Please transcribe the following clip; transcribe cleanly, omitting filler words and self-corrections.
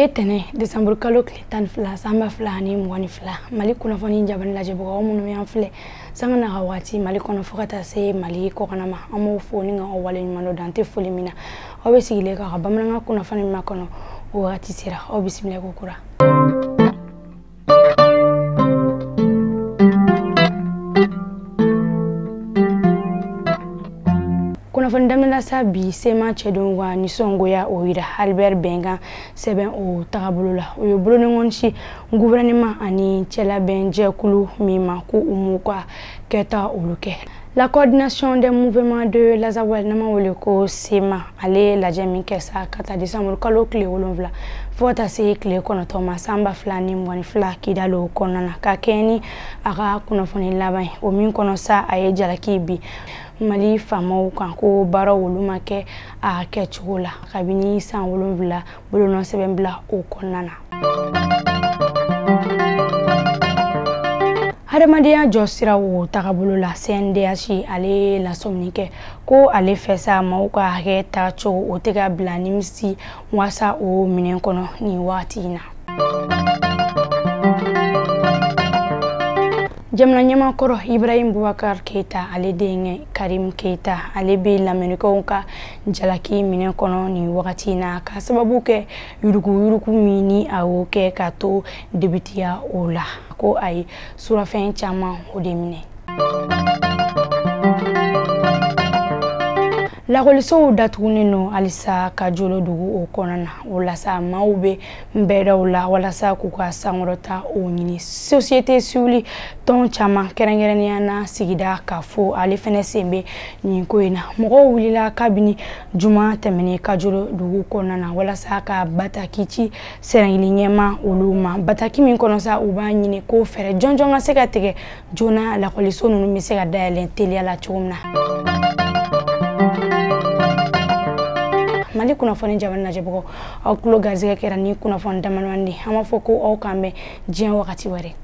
Bietene December kalo kile tan fila samba fila ni mwani fila mali kuna fani njabani la jebo wa munu mian file sanga na gawati mali kono fokata se mali ko kana ma amu foni nga owale nyumano dante fuli mina obe sigile ka bamana nga kuna fani makono o ati sira o bismillah kokura kuna fandamela sabi sema chedon wa nisongo ya oira Albert Benga seben o tagabulula o buloni ngonshi gouvernement ani chela benje kulu mima ku umukwa keta uluke. La coordination des mouvements de la Zawel Namawoleko Sema ale la jemi kesa kata décembre kalo kle wolonvla fota se kle kono toma samba flani mwani fla kidalo konana kakeni aga kuna foni labai o min kono sa aye jalakibi mali fama kan ko bara woluma ke a kechola kabini san wolonvla bolono sebembla o konana Hadamadiya josira wo tagabulu la CNDH ale la somnike ko ale fesa mauka heta cho o tega blanimsi wasa o minen kono ni watina Jamna nyama koro Ibrahim Boubacar Keita ale denge Karim Keita ale be lameniko ka jalaki minen kono ni watina ka sababu ke yuruku mini awo ke kato debitia ola ko ay surafen chama odemine La religion datune no alisa kajolo dugu o konana wala sa maube mbeda wala sa kuka sangorota o nyini société suli ton chama kerengereniana sigida kafo ale fene sembe ni koina mogo wulila kabini juma temene kajolo dugu konana wala sa ka batakichi serangili nyema uluma bataki min kono sa uba nyini ko fere jonjonga seka tege jona la religion no mi seka dalen telia la chumna Mali kuna foni jabana na jebo au kulo gaziga kera ni kuna foni damanwandi ama foko au kambe jian wakati ware